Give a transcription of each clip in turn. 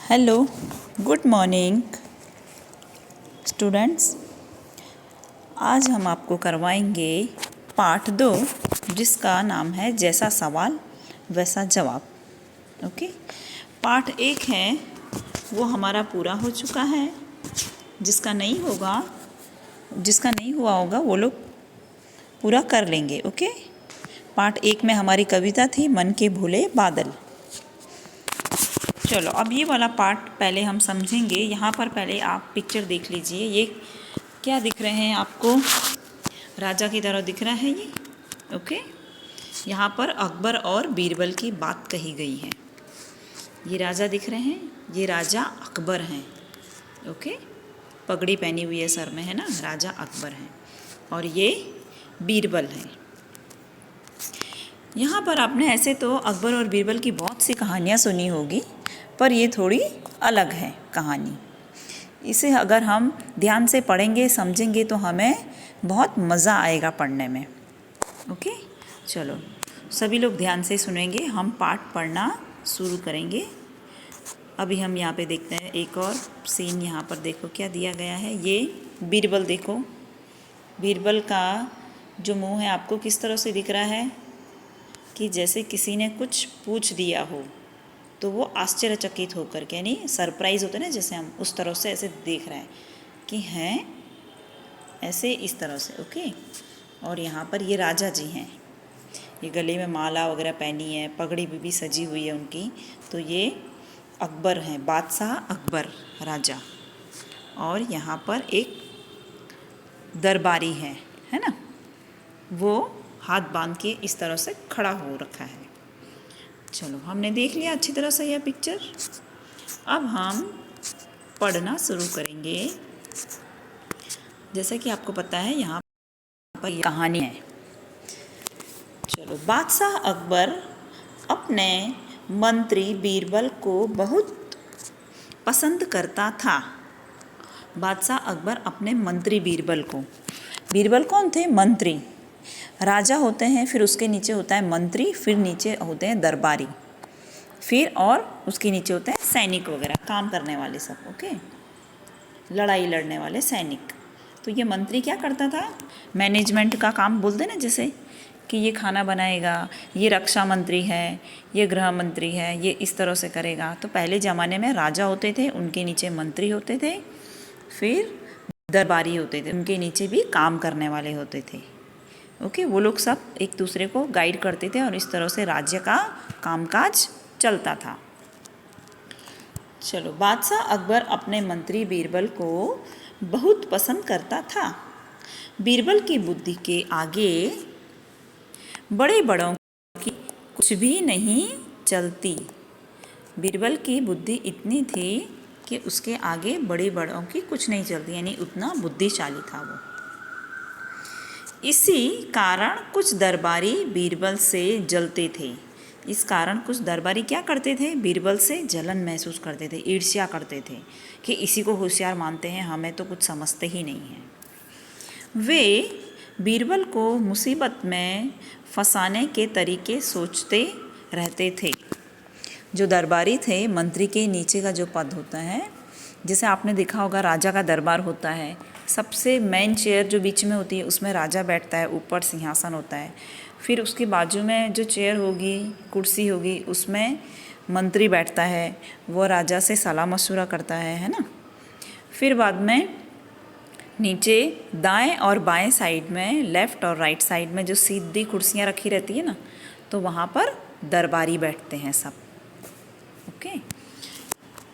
Hello, good morning students. आज हम आपको करवाएंगे पार्ट 2, जिसका नाम है जैसा सवाल वैसा जवाब। ओके, पार्ट 1 है वो हमारा पूरा हो चुका है। जिसका नहीं हुआ होगा वो लोग पूरा कर लेंगे। ओके, पार्ट 1 में हमारी कविता थी मन के भूले बादल। चलो अब ये वाला पार्ट पहले हम समझेंगे। यहाँ पर पहले आप पिक्चर देख लीजिए। ये क्या दिख रहे हैं आपको? राजा की तरह दिख रहा है ये। ओके, यहाँ पर अकबर और बीरबल की बात कही गई है। ये राजा दिख रहे हैं, ये राजा अकबर हैं। ओके, पगड़ी पहनी हुई है सर में, है ना, राजा अकबर हैं। और ये बीरबल हैं। यहाँ पर आपने ऐसे तो अकबर और बीरबल की बहुत सी कहानियाँ सुनी होगी, पर ये थोड़ी अलग है कहानी। इसे अगर हम ध्यान से पढ़ेंगे समझेंगे तो हमें बहुत मज़ा आएगा पढ़ने में। ओके, चलो सभी लोग ध्यान से सुनेंगे। हम पाठ पढ़ना शुरू करेंगे। अभी हम यहाँ पे देखते हैं एक और सीन। यहाँ पर देखो क्या दिया गया है। ये बीरबल देखो, बीरबल का जो मुंह है आपको किस तरह से दिख रहा है कि जैसे किसी ने कुछ पूछ दिया हो, तो वो आश्चर्यचकित होकर के, यानी सरप्राइज़ होते हैं ना, जैसे हम उस तरह से ऐसे देख रहे हैं कि हैं ऐसे इस तरह से। ओके, और यहाँ पर ये राजा जी हैं। ये गले में माला वगैरह पहनी है, पगड़ी भी सजी हुई है उनकी। तो ये अकबर हैं, बादशाह अकबर राजा। और यहाँ पर एक दरबारी है ना, वो हाथ बांध के इस तरह से खड़ा हो रखा है। चलो हमने देख लिया अच्छी तरह से यह पिक्चर। अब हम पढ़ना शुरू करेंगे। जैसा कि आपको पता है यहाँ पर ये कहानी है। चलो, बादशाह अकबर अपने मंत्री बीरबल को बहुत पसंद करता था। बादशाह अकबर अपने मंत्री बीरबल कौन थे? मंत्री। राजा होते हैं, फिर उसके नीचे होता है मंत्री, फिर नीचे होते हैं दरबारी, फिर और उसके नीचे होते हैं सैनिक वगैरह, काम करने वाले सब। ओके, लड़ाई लड़ने वाले सैनिक। तो ये मंत्री क्या करता था? मैनेजमेंट का काम बोलते ना, जैसे कि ये खाना बनाएगा, ये रक्षा मंत्री है, ये गृह मंत्री है, ये इस तरह से करेगा। तो पहले ज़माने में राजा होते थे, उनके नीचे मंत्री होते थे, फिर दरबारी होते थे, उनके नीचे भी काम करने वाले होते थे। ओके, वो लोग सब एक दूसरे को गाइड करते थे और इस तरह से राज्य का कामकाज चलता था। चलो, बादशाह अकबर अपने मंत्री बीरबल को बहुत पसंद करता था। बीरबल की बुद्धि के आगे बड़े बड़ों की कुछ भी नहीं चलती। बीरबल की बुद्धि इतनी थी कि उसके आगे बड़े बड़ों की कुछ नहीं चलती, यानी उतना बुद्धिशाली था वो। इसी कारण कुछ दरबारी बीरबल से जलते थे। इस कारण कुछ दरबारी क्या करते थे? बीरबल से जलन महसूस करते थे, ईर्ष्या करते थे कि इसी को होशियार मानते हैं, हमें तो कुछ समझते ही नहीं हैं। वे बीरबल को मुसीबत में फंसाने के तरीके सोचते रहते थे। जो दरबारी थे, मंत्री के नीचे का जो पद होता है, जैसे आपने देखा होगा राजा का दरबार होता है, सबसे मेन चेयर जो बीच में होती है उसमें राजा बैठता है, ऊपर सिंहासन होता है। फिर उसके बाजू में जो चेयर होगी, कुर्सी होगी, उसमें मंत्री बैठता है, वो राजा से सलाह मशवरा करता है ना। फिर बाद में नीचे दाएं और बाएं साइड में, लेफ़्ट और राइट साइड में जो सीधी कुर्सियाँ रखी रहती है ना, तो वहाँ पर दरबारी बैठते हैं सब। ओके,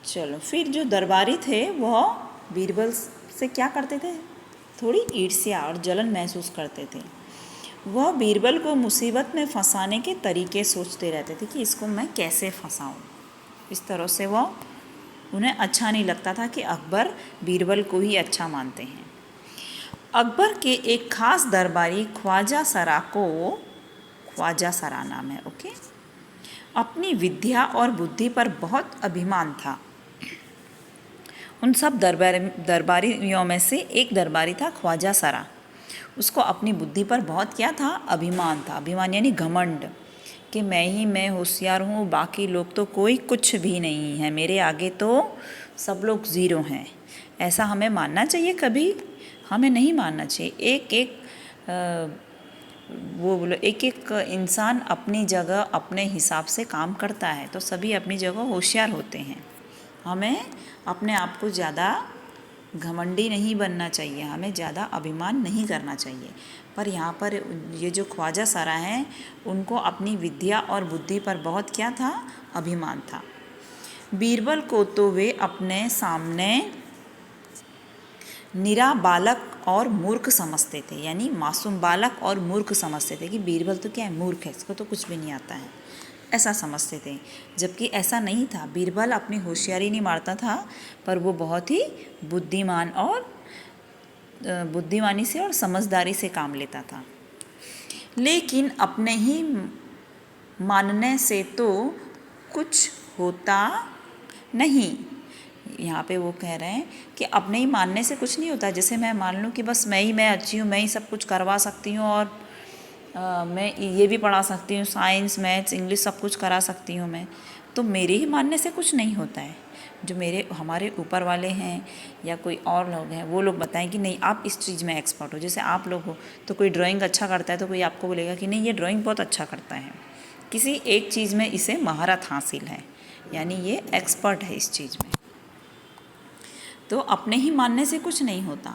चलो, फिर जो दरबारी थे वह बीरबल से क्या करते थे? थोड़ी ईर्ष्या और जलन महसूस करते थे। वह बीरबल को मुसीबत में फंसाने के तरीके सोचते रहते थे कि इसको मैं कैसे फंसाऊं। इस तरह से वह, उन्हें अच्छा नहीं लगता था कि अकबर बीरबल को ही अच्छा मानते हैं। अकबर के एक खास दरबारी ख्वाजा सरा नाम है। ओके, अपनी विद्या और बुद्धि पर बहुत अभिमान था। उन सब दरबारियों में से एक दरबारी था ख्वाजा सरा। उसको अपनी बुद्धि पर बहुत क्या था? अभिमान था। अभिमान यानी घमंड, कि मैं होशियार हूँ, बाकी लोग तो कोई कुछ भी नहीं है, मेरे आगे तो सब लोग ज़ीरो हैं। ऐसा हमें मानना चाहिए? कभी हमें नहीं मानना चाहिए। एक एक वो बोलो एक एक इंसान अपनी जगह अपने हिसाब से काम करता है, तो सभी अपनी जगह होशियार होते हैं। हमें अपने आप को ज़्यादा घमंडी नहीं बनना चाहिए, हमें ज़्यादा अभिमान नहीं करना चाहिए। पर यहाँ पर ये जो ख्वाजा सरा हैं, उनको अपनी विद्या और बुद्धि पर बहुत क्या था? अभिमान था। बीरबल को तो वे अपने सामने निरा बालक और मूर्ख समझते थे, यानी मासूम बालक और मूर्ख समझते थे कि बीरबल तो क्या है, मूर्ख है, इसको तो कुछ भी नहीं आता है, ऐसा समझते थे। जबकि ऐसा नहीं था। बीरबल अपनी होशियारी नहीं मारता था, पर वो बहुत ही बुद्धिमान और बुद्धिमानी से और समझदारी से काम लेता था। लेकिन अपने ही मानने से तो कुछ होता नहीं। यहाँ पे वो कह रहे हैं कि अपने ही मानने से कुछ नहीं होता। जैसे मैं मान लूँ कि बस मैं अच्छी हूँ, मैं ही सब कुछ करवा सकती हूँ और मैं ये भी पढ़ा सकती हूँ, साइंस मैथ्स इंग्लिश सब कुछ करा सकती हूँ मैं, तो मेरे ही मानने से कुछ नहीं होता है। जो हमारे ऊपर वाले हैं या कोई और लोग हैं, वो लोग बताएं कि नहीं आप इस चीज़ में एक्सपर्ट हो। जैसे आप लोग हो तो कोई ड्राइंग अच्छा करता है तो कोई आपको बोलेगा कि नहीं ये ड्राइंग बहुत अच्छा करता है, किसी एक चीज़ में इसे महारत हासिल है, यानी ये एक्सपर्ट है इस चीज़ में। तो अपने ही मानने से कुछ नहीं होता।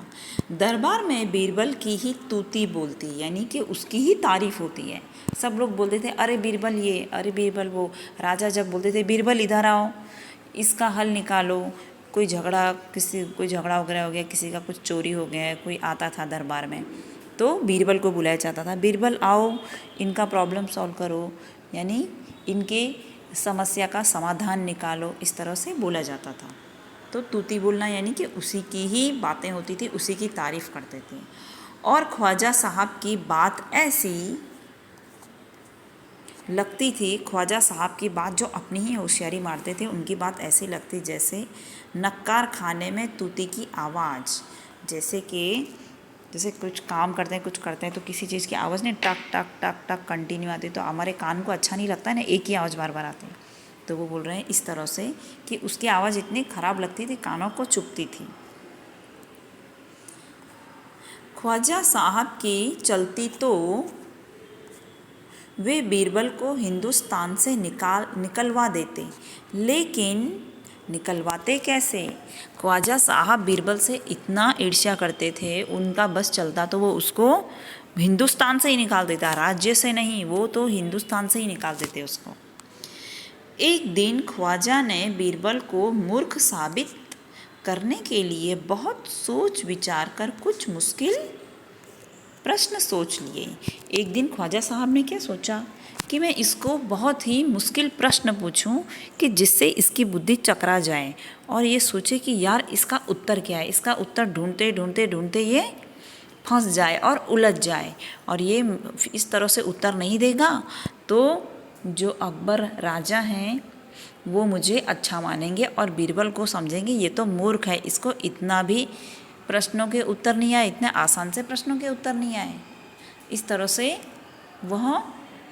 दरबार में बीरबल की ही तूती बोलती, यानी कि उसकी ही तारीफ होती है। सब लोग बोलते थे अरे बीरबल ये, अरे बीरबल वो। राजा जब बोलते थे बीरबल इधर आओ, इसका हल निकालो, कोई झगड़ा वगैरह हो गया, किसी का कुछ चोरी हो गया, कोई आता था दरबार में तो बीरबल को बुलाया जाता था, बीरबल आओ इनका प्रॉब्लम सॉल्व करो, यानी इनके समस्या का समाधान निकालो, इस तरह से बोला जाता था। तो तूती बोलना यानी कि उसी की ही बातें होती थी, उसी की तारीफ़ करते थे। और ख्वाजा साहब की बात ऐसी लगती थी, ख्वाजा साहब की बात जो अपनी ही होशियारी मारते थे, उनकी बात ऐसी लगती जैसे नक्कार खाने में तूती की आवाज़। जैसे कुछ काम करते हैं तो किसी चीज़ की आवाज़ नहीं टक टक टक टक कंटिन्यू आती, तो हमारे कान को अच्छा नहीं लगता है ना, एक ही आवाज़ बार बार आती है। तो वो बोल रहे हैं इस तरह से कि उसकी आवाज़ इतनी ख़राब लगती थी, कानों को चुभती थी। ख्वाजा साहब की चलती तो वे बीरबल को हिंदुस्तान से निकलवा देते, लेकिन निकलवाते कैसे? ख्वाजा साहब बीरबल से इतना ईर्ष्या करते थे, उनका बस चलता तो वो उसको हिंदुस्तान से ही निकाल देता, राज्य से नहीं, वो तो हिंदुस्तान से ही निकाल देते उसको। एक दिन ख्वाजा ने बीरबल को मूर्ख साबित करने के लिए बहुत सोच विचार कर कुछ मुश्किल प्रश्न सोच लिए। एक दिन ख्वाजा साहब ने क्या सोचा कि मैं इसको बहुत ही मुश्किल प्रश्न पूछूं कि जिससे इसकी बुद्धि चकरा जाए और ये सोचे कि यार इसका उत्तर क्या है। इसका उत्तर ढूंढते ढूंढते ढूंढते ये फंस जाए और उलझ जाए, और ये इस तरह से उत्तर नहीं देगा तो जो अकबर राजा हैं वो मुझे अच्छा मानेंगे और बीरबल को समझेंगे ये तो मूर्ख है, इसको इतना भी प्रश्नों के उत्तर नहीं आए, इतने आसान से प्रश्नों के उत्तर नहीं आए। इस तरह से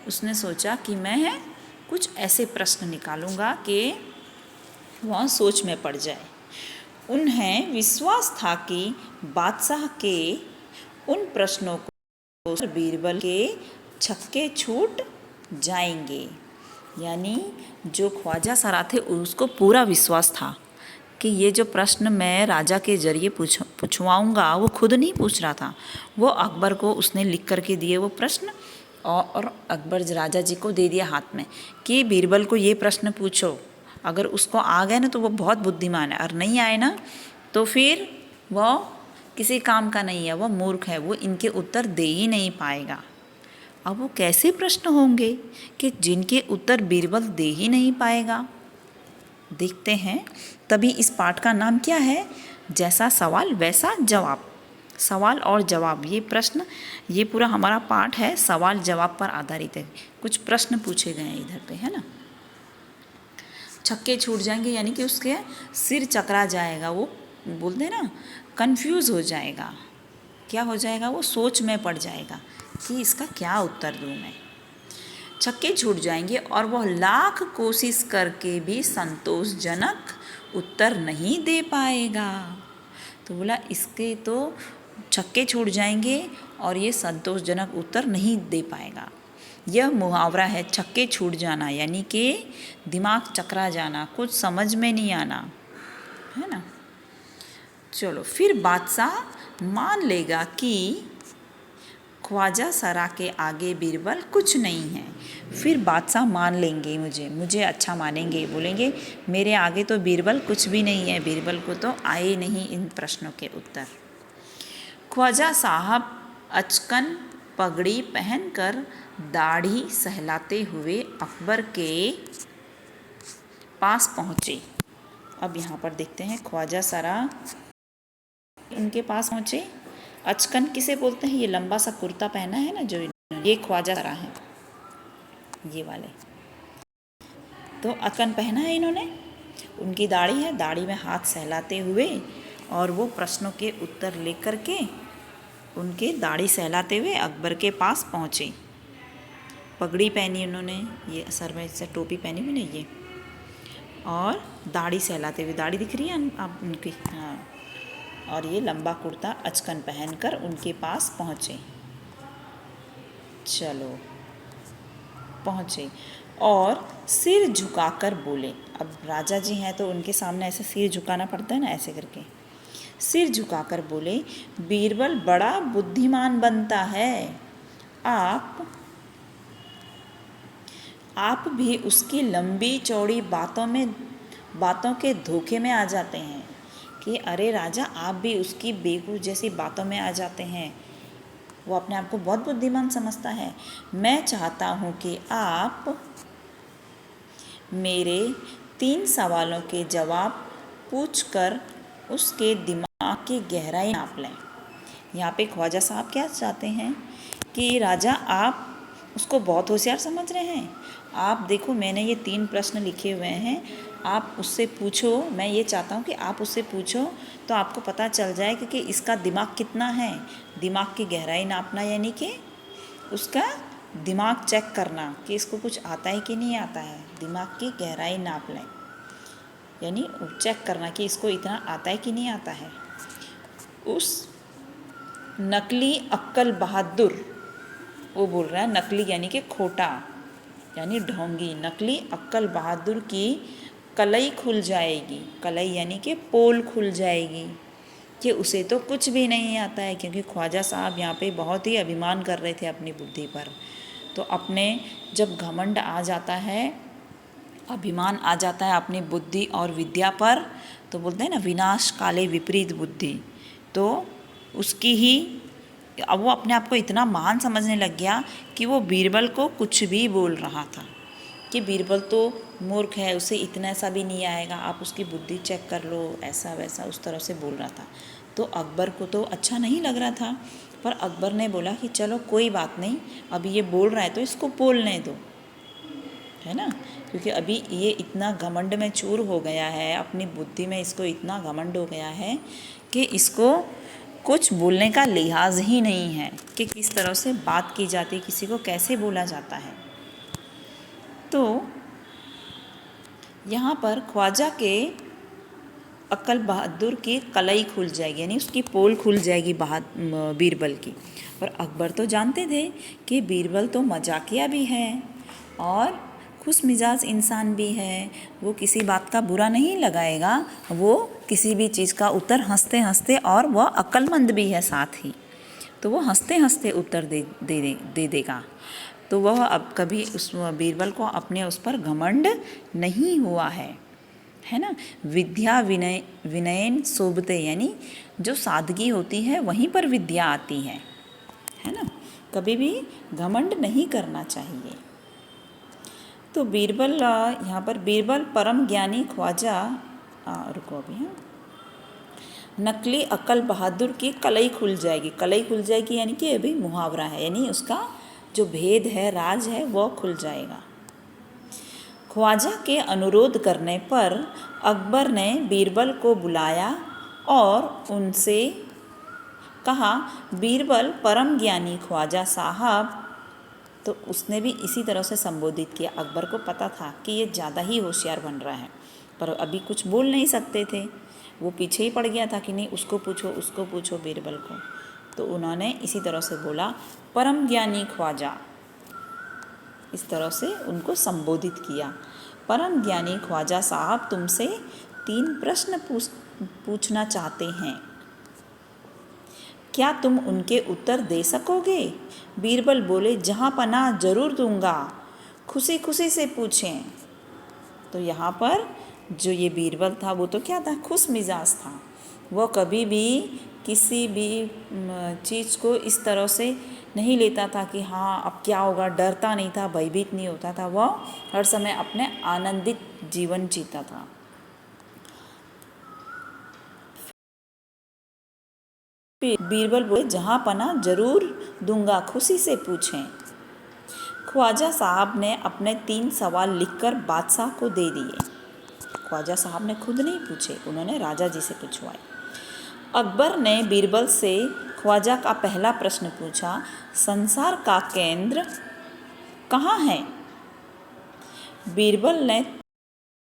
उसने सोचा कि मैं कुछ ऐसे प्रश्न निकालूंगा कि वह सोच में पड़ जाए। उन्हें विश्वास था कि बादशाह के उन प्रश्नों को बीरबल के छक्के छूट जाएंगे, यानी जो ख्वाजा सरा थे उसको पूरा विश्वास था कि ये जो प्रश्न मैं राजा के ज़रिए पूछवाऊँगा, वो खुद नहीं पूछ रहा था, वो अकबर को उसने लिख करके दिए वो प्रश्न, और अकबर राजा जी को दे दिया हाथ में कि बीरबल को ये प्रश्न पूछो। अगर उसको आ गए ना तो वो बहुत बुद्धिमान है, और नहीं आए ना तो फिर वो किसी काम का नहीं है, वो मूर्ख है, वो इनके उत्तर दे ही नहीं पाएगा। अब वो कैसे प्रश्न होंगे कि जिनके उत्तर बीरबल दे ही नहीं पाएगा? देखते हैं। तभी इस पाठ का नाम क्या है? जैसा सवाल वैसा जवाब। सवाल और जवाब, ये प्रश्न, ये पूरा हमारा पाठ है सवाल जवाब पर आधारित है। कुछ प्रश्न पूछे गए हैं इधर पे, है ना। छक्के छूट जाएंगे यानी कि उसके सिर चकरा जाएगा, वो बोलते हैं ना कंफ्यूज हो जाएगा। क्या हो जाएगा? वो सोच में पड़ जाएगा कि इसका क्या उत्तर दूँ मैं। छक्के छूट जाएंगे और वह लाख कोशिश करके भी संतोषजनक उत्तर नहीं दे पाएगा। तो बोला इसके तो छक्के छूट जाएंगे और ये संतोषजनक उत्तर नहीं दे पाएगा। यह मुहावरा है छक्के छूट जाना, यानी कि दिमाग चकरा जाना, कुछ समझ में नहीं आना, है ना। चलो फिर बादशाह मान लेगा कि ख्वाजा सरा के आगे बीरबल कुछ नहीं है। फिर बादशाह मान लेंगे, मुझे अच्छा मानेंगे, बोलेंगे मेरे आगे तो बीरबल कुछ भी नहीं है, बीरबल को तो आए नहीं इन प्रश्नों के उत्तर। ख्वाजा साहब अचकन पगड़ी पहनकर दाढ़ी सहलाते हुए अकबर के पास पहुँचे। अब यहाँ पर देखते हैं ख्वाजा सरा उनके पास पहुँचे। अचकन किसे बोलते हैं? ये लंबा सा कुर्ता पहना है ना जो, ये ख्वाजा सरा है, ये वाले। तो अचकन पहना है इन्होंने, उनकी दाढ़ी है, दाढ़ी में हाथ सहलाते हुए और वो प्रश्नों के उत्तर लेकर के उनके दाढ़ी सहलाते हुए अकबर के पास पहुँचे। पगड़ी पहनी उन्होंने, ये सर में से टोपी पहनी हुई ना ये, और दाढ़ी सहलाते हुए, दाढ़ी दिख रही है आप उनकी, हाँ, और ये लंबा कुर्ता अचकन पहनकर उनके पास पहुँचे। चलो पहुँचे और सिर झुकाकर बोले। अब राजा जी हैं तो उनके सामने ऐसे सिर झुकाना पड़ता है ना, ऐसे करके सिर झुकाकर बोले, बीरबल बड़ा बुद्धिमान बनता है, आप भी उसकी लंबी चौड़ी बातों के धोखे में आ जाते हैं कि अरे राजा आप भी उसकी बेवकूफ़ जैसी बातों में आ जाते हैं। वो अपने आप को बहुत बुद्धिमान समझता है। मैं चाहता हूँ कि आप मेरे 3 सवालों के जवाब पूछकर उसके दिमाग की गहराई नाप लें। यहाँ पे ख्वाजा साहब क्या चाहते हैं कि राजा आप उसको बहुत होशियार समझ रहे हैं। आप देखो मैंने ये 3 प्रश्न लिखे हुए हैं, आप उससे पूछो। मैं ये चाहता हूँ कि आप उससे पूछो तो आपको पता चल जाए कि इसका दिमाग कितना है। दिमाग की गहराई नापना यानी कि उसका दिमाग चेक करना कि इसको कुछ आता है कि नहीं आता है। दिमाग की गहराई नाप लें यानी चेक करना कि इसको इतना आता है कि नहीं आता है। उस नकली अक्कल बहादुर, वो बोल रहा है नकली यानी कि खोटा यानी ढोंगी, नकली अक्कल बहादुर की कलई खुल जाएगी। कलई यानी कि पोल खुल जाएगी कि उसे तो कुछ भी नहीं आता है, क्योंकि ख्वाजा साहब यहाँ पे बहुत ही अभिमान कर रहे थे अपनी बुद्धि पर। तो अपने जब घमंड आ जाता है, अभिमान आ जाता है अपनी बुद्धि और विद्या पर, तो बोलते हैं ना विनाश काले विपरीत बुद्धि। तो उसकी ही अब वो अपने आप को इतना महान समझने लग गया कि वो बीरबल को कुछ भी बोल रहा था कि बीरबल तो मूर्ख है, उसे इतना सा भी नहीं आएगा, आप उसकी बुद्धि चेक कर लो, ऐसा वैसा उस तरह से बोल रहा था। तो अकबर को तो अच्छा नहीं लग रहा था, पर अकबर ने बोला कि चलो कोई बात नहीं, अभी ये बोल रहा है तो इसको बोलने दो, है ना, क्योंकि अभी ये इतना घमंड में चूर हो गया है, अपनी बुद्धि में इसको इतना घमंड हो गया है कि इसको कुछ बोलने का लिहाज ही नहीं है कि किस तरह से बात की जाती है, किसी को कैसे बोला जाता है। तो यहाँ पर ख्वाजा के अक्ल बहादुर की कलई खुल जाएगी यानी उसकी पोल खुल जाएगी बीरबल की। पर अकबर तो जानते थे कि बीरबल तो मजाकिया भी है और खुश मिजाज इंसान भी है, वो किसी बात का बुरा नहीं लगाएगा, वो किसी भी चीज़ का उत्तर हंसते हंसते, और वह अक्लमंद भी है साथ ही, तो वो हंसते हंसते उत्तर दे देगा। तो वह अब कभी उस बीरबल को अपने उस पर घमंड नहीं हुआ है ना। विद्या विनयन शोभते यानी जो सादगी होती है वहीं पर विद्या आती है ना, कभी भी घमंड नहीं करना चाहिए। तो बीरबल यहाँ पर बीरबल परम ज्ञानी ख्वाजा रुको अभी, हाँ, नकली अक्ल बहादुर की कलई खुल जाएगी। कलई खुल जाएगी यानी कि अभी मुहावरा है, यानी उसका जो भेद है, राज है, वो खुल जाएगा। ख्वाजा के अनुरोध करने पर अकबर ने बीरबल को बुलाया और उनसे कहा, बीरबल परम ज्ञानी ख्वाजा साहब तो उसने भी इसी तरह से संबोधित किया। अकबर को पता था कि ये ज़्यादा ही होशियार बन रहा है, पर अभी कुछ बोल नहीं सकते थे। वो पीछे ही पड़ गया था कि नहीं उसको पूछो बीरबल को। तो उन्होंने इसी तरह से बोला, परम ज्ञानी ख्वाजा, इस तरह से उनको संबोधित किया। परम ज्ञानी ख्वाजा साहब, तुमसे 3 प्रश्न पूछना चाहते हैं, क्या तुम उनके उत्तर दे सकोगे? बीरबल बोले, जहाँ पनाह जरूर दूंगा, खुशी खुशी से पूछें। तो यहाँ पर जो ये बीरबल था वो तो क्या था, खुश मिजाज था। वो कभी भी किसी भी चीज़ को इस तरह से नहीं लेता था कि हाँ अब क्या होगा, डरता नहीं था, भयभीत नहीं होता था। वह हर समय अपने आनंदित जीवन जीता था। बीरबल बोले, जहाँ पनाह जरूर दूंगा, खुशी से पूछें। ख्वाजा साहब ने अपने 3 सवाल लिखकर बादशाह को दे दिए। ख्वाजा साहब ने खुद नहीं पूछे, उन्होंने राजा जी से पूछवाए। अकबर ने बीरबल से ख्वाजा का पहला प्रश्न पूछा, संसार का केंद्र कहाँ है? बीरबल ने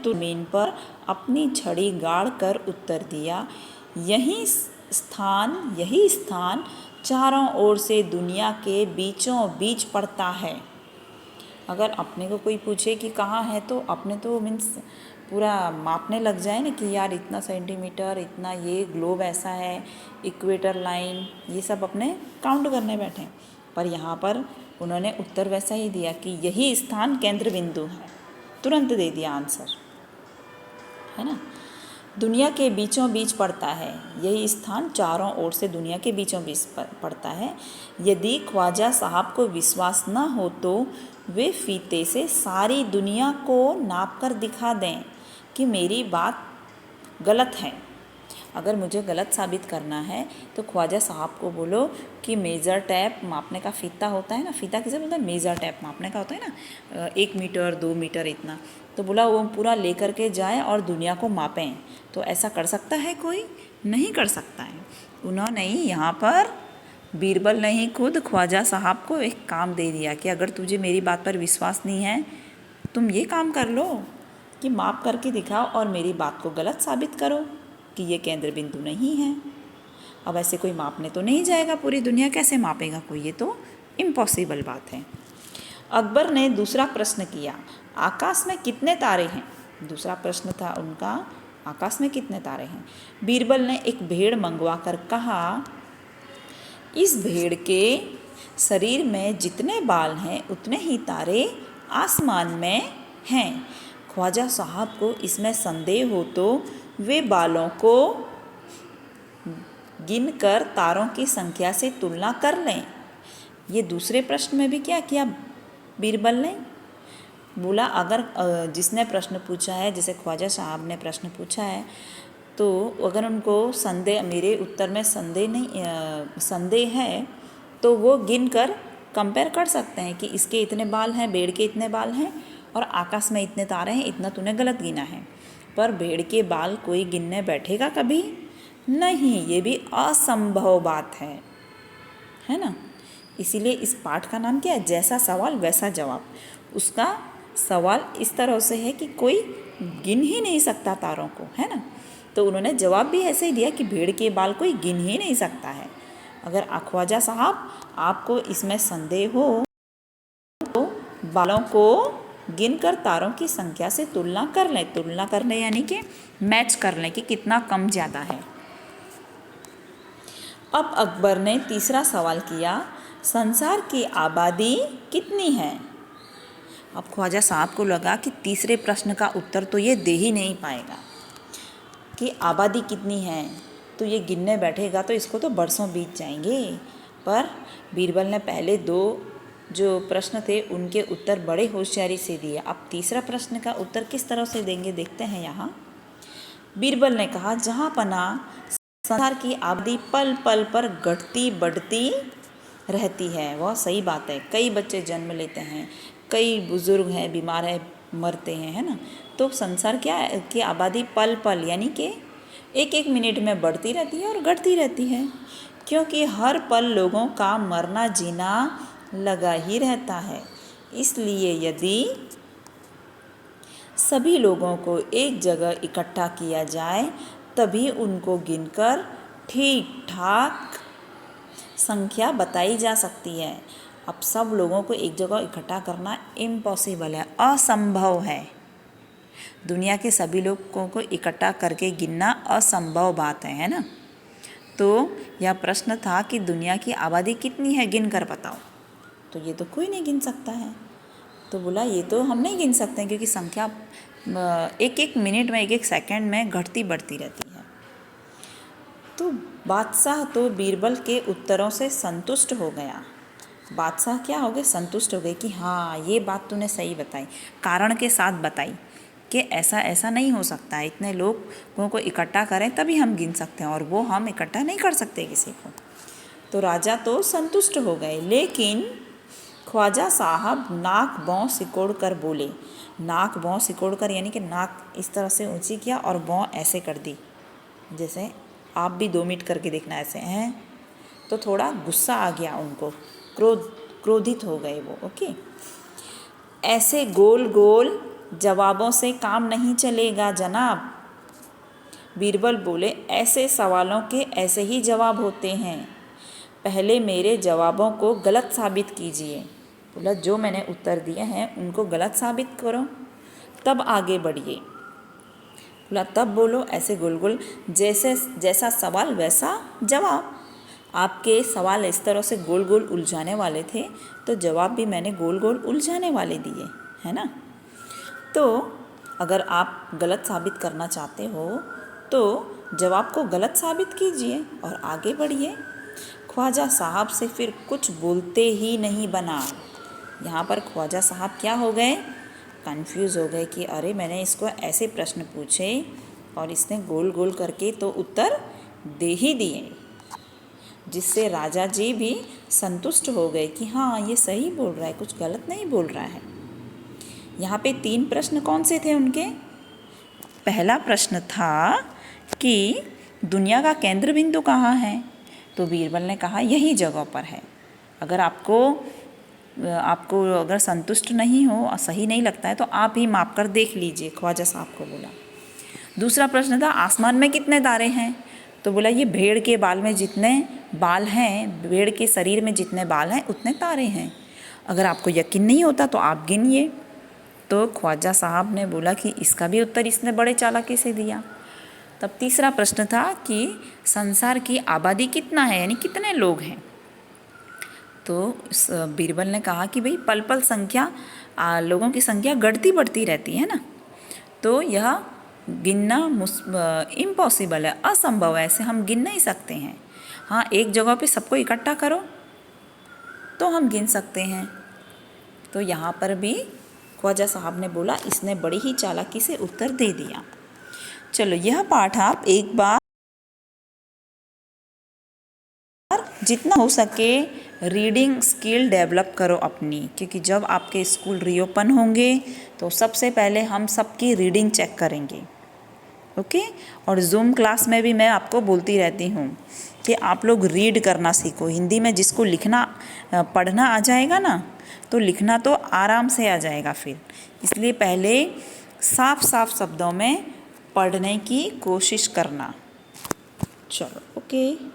जमीन पर अपनी छड़ी गाड़ कर उत्तर दिया, यही स्थान चारों ओर से दुनिया के बीचों बीच पड़ता है। अगर अपने को कोई पूछे कि कहाँ है तो अपने तो मीन्स पूरा मापने लग जाए ना कि यार इतना सेंटीमीटर, इतना, ये ग्लोब ऐसा है, इक्वेटर लाइन, ये सब अपने काउंट करने बैठे। पर यहाँ पर उन्होंने उत्तर वैसा ही दिया कि यही स्थान केंद्र बिंदु है, तुरंत दे दिया आंसर, है ना। दुनिया के बीचों बीच पड़ता है, यही स्थान चारों ओर से दुनिया के बीचों बीच पड़ता है। यदि ख्वाजा साहब को विश्वास न हो तो वे फीते से सारी दुनिया को नाप कर दिखा दें कि मेरी बात गलत है। अगर मुझे गलत साबित करना है तो ख्वाजा साहब को बोलो कि मेज़र टैप मापने का फीता होता है ना, फीता किसे बोलते हैं, मेज़र टैप मापने का होता है ना, 1 मीटर 2 मीटर इतना, तो बोला वो पूरा लेकर के जाए और दुनिया को मापें। तो ऐसा कर सकता है कोई? नहीं कर सकता है। उन्होंने ही यहाँ पर बीरबल ने ही खुद ख्वाजा साहब को एक काम दे दिया कि अगर तुझे मेरी बात पर विश्वास नहीं है, तुम ये काम कर लो कि माप करके दिखाओ और मेरी बात को गलत साबित करो कि ये केंद्र बिंदु नहीं है। अब ऐसे कोई मापने तो नहीं जाएगा, पूरी दुनिया कैसे मापेगा कोई, ये तो इम्पॉसिबल बात है। अकबर ने दूसरा प्रश्न किया, आकाश में कितने तारे हैं? दूसरा प्रश्न था उनका, आकाश में कितने तारे हैं? बीरबल ने एक भेड़ मंगवा कर कहा, इस भेड़ के शरीर में जितने बाल हैं उतने ही तारे आसमान में हैं। ख्वाजा साहब को इसमें संदेह हो तो वे बालों को गिनकर तारों की संख्या से तुलना कर लें। ये दूसरे प्रश्न में भी क्या किया बीरबल ने? बोला अगर जिसने प्रश्न पूछा है, जैसे ख्वाजा साहब ने प्रश्न पूछा है, तो अगर उनको संदेह, मेरे उत्तर में संदेह है तो वो गिन कर कंपेयर कर सकते हैं कि इसके इतने बाल हैं, भेड़ के इतने बाल हैं और आकाश में इतने तारे हैं, इतना तूने गलत गिना है। पर भेड़ के बाल कोई गिनने बैठेगा कभी नहीं, ये भी असंभव बात है ना। इसीलिए इस पाठ का नाम क्या है, जैसा सवाल वैसा जवाब। उसका सवाल इस तरह से है कि कोई गिन ही नहीं सकता तारों को, है ना। तो उन्होंने जवाब भी ऐसे ही दिया कि भेड़ के बाल कोई गिन ही नहीं सकता है। अगर ख्वाजा साहब आपको इसमें संदेह हो तो बालों को गिनकर तारों की संख्या से तुलना कर लें। तुलना कर लें यानी कि मैच कर लें कि कितना कम ज़्यादा है। अब अकबर ने तीसरा सवाल किया, संसार की आबादी कितनी है? अब ख्वाजा साहब को लगा कि तीसरे प्रश्न का उत्तर तो ये दे ही नहीं पाएगा कि आबादी कितनी है, तो ये गिनने बैठेगा तो इसको तो बरसों बीत जाएंगे। पर बीरबल ने पहले 2 जो प्रश्न थे उनके उत्तर बड़े होशियारी से दिए। अब तीसरा प्रश्न का उत्तर किस तरह से देंगे देखते हैं। यहाँ बीरबल ने कहा, जहाँ पनाह संसार की आबादी पल पल पर घटती बढ़ती रहती है। वह सही बात है, कई बच्चे जन्म लेते हैं, कई बुज़ुर्ग हैं, बीमार हैं, मरते हैं, है ना। तो संसार क्या है कि आबादी पल पल यानी कि 1-1 मिनट में बढ़ती रहती है और घटती रहती है, क्योंकि हर पल लोगों का मरना जीना लगा ही रहता है। इसलिए यदि सभी लोगों को एक जगह इकट्ठा किया जाए तभी उनको गिनकर ठीक ठाक संख्या बताई जा सकती है। अब सब लोगों को एक जगह इकट्ठा करना इम्पॉसिबल है, असंभव है। दुनिया के सभी लोगों को इकट्ठा करके गिनना असंभव बात है ना। तो यह प्रश्न था कि दुनिया की आबादी कितनी है, गिन कर बताओ। तो ये तो कोई नहीं गिन सकता है। तो बोला ये तो हम नहीं गिन सकते हैं क्योंकि संख्या एक एक मिनट में, एक एक सेकंड में घटती बढ़ती रहती है। तो बादशाह तो बीरबल के उत्तरों से संतुष्ट हो गया। बादशाह क्या हो गए, संतुष्ट हो गए कि हाँ ये बात तूने सही बताई, कारण के साथ बताई कि ऐसा ऐसा नहीं हो सकता है, इतने लोगों को इकट्ठा करें तभी हम गिन सकते हैं और वो हम इकट्ठा नहीं कर सकते किसी को। तो राजा तो संतुष्ट हो गए, लेकिन ख्वाजा साहब नाक भौं सिकोड़ कर बोले। नाक भौं सिकोड़ कर यानी कि नाक इस तरह से ऊंची किया और भौं ऐसे कर दी, जैसे आप भी 2 मिनट करके देखना ऐसे हैं। तो थोड़ा गुस्सा आ गया उनको, क्रोधित हो गए वो। ओके, ऐसे गोल गोल जवाबों से काम नहीं चलेगा जनाब। बीरबल बोले, ऐसे सवालों के ऐसे ही जवाब होते हैं, पहले मेरे जवाबों को गलत साबित कीजिए। बोला जो मैंने उत्तर दिए हैं उनको गलत साबित करो तब आगे बढ़िए। बोला तब बोलो ऐसे गोल गोल, जैसा सवाल वैसा जवाब। आपके सवाल इस तरह से गोल गोल उलझाने वाले थे तो जवाब भी मैंने गोल गोल उलझाने वाले दिए, है ना। तो अगर आप गलत साबित करना चाहते हो तो जवाब को गलत साबित कीजिए और आगे बढ़िए। ख्वाजा साहब से फिर कुछ बोलते ही नहीं बना। यहाँ पर ख्वाजा साहब क्या हो गए, कंफ्यूज हो गए कि अरे मैंने इसको ऐसे प्रश्न पूछे और इसने गोल गोल करके तो उत्तर दे ही दिए, जिससे राजा जी भी संतुष्ट हो गए कि हाँ ये सही बोल रहा है, कुछ गलत नहीं बोल रहा है। यहाँ पे 3 प्रश्न कौन से थे उनके। पहला प्रश्न था कि दुनिया का केंद्र बिंदु कहाँ है, तो बीरबल ने कहा यही जगह पर है। अगर आपको अगर संतुष्ट नहीं हो और सही नहीं लगता है तो आप ही माप कर देख लीजिए, ख्वाजा साहब को बोला। दूसरा प्रश्न था आसमान में कितने तारे हैं, तो बोला ये भेड़ के बाल में जितने बाल हैं, भेड़ के शरीर में जितने बाल हैं उतने तारे हैं। अगर आपको यकीन नहीं होता तो आप गिनिए। तो ख्वाजा साहब ने बोला कि इसका भी उत्तर इसने बड़े चालाकी से दिया। तब तीसरा प्रश्न था कि संसार की आबादी कितना है, यानी कितने लोग हैं। तो बीरबल ने कहा कि भाई पल पल संख्या लोगों की संख्या घटती बढ़ती रहती है ना, तो यह गिनना इम्पॉसिबल है, असंभव है, ऐसे हम गिन नहीं सकते हैं। हाँ एक जगह पे सबको इकट्ठा करो तो हम गिन सकते हैं। तो यहाँ पर भी ख्वाजा साहब ने बोला, इसने बड़ी ही चालाकी से उत्तर दे दिया। चलो यह पाठ आप एक बार जितना हो सके रीडिंग स्किल डेवलप करो अपनी, क्योंकि जब आपके स्कूल रीओपन होंगे तो सबसे पहले हम सबकी रीडिंग चेक करेंगे। ओके, और जूम क्लास में भी मैं आपको बोलती रहती हूँ कि आप लोग रीड करना सीखो। हिंदी में जिसको लिखना पढ़ना आ जाएगा ना, तो लिखना तो आराम से आ जाएगा फिर। इसलिए पहले साफ साफ शब्दों में पढ़ने की कोशिश करना। चलो ओके।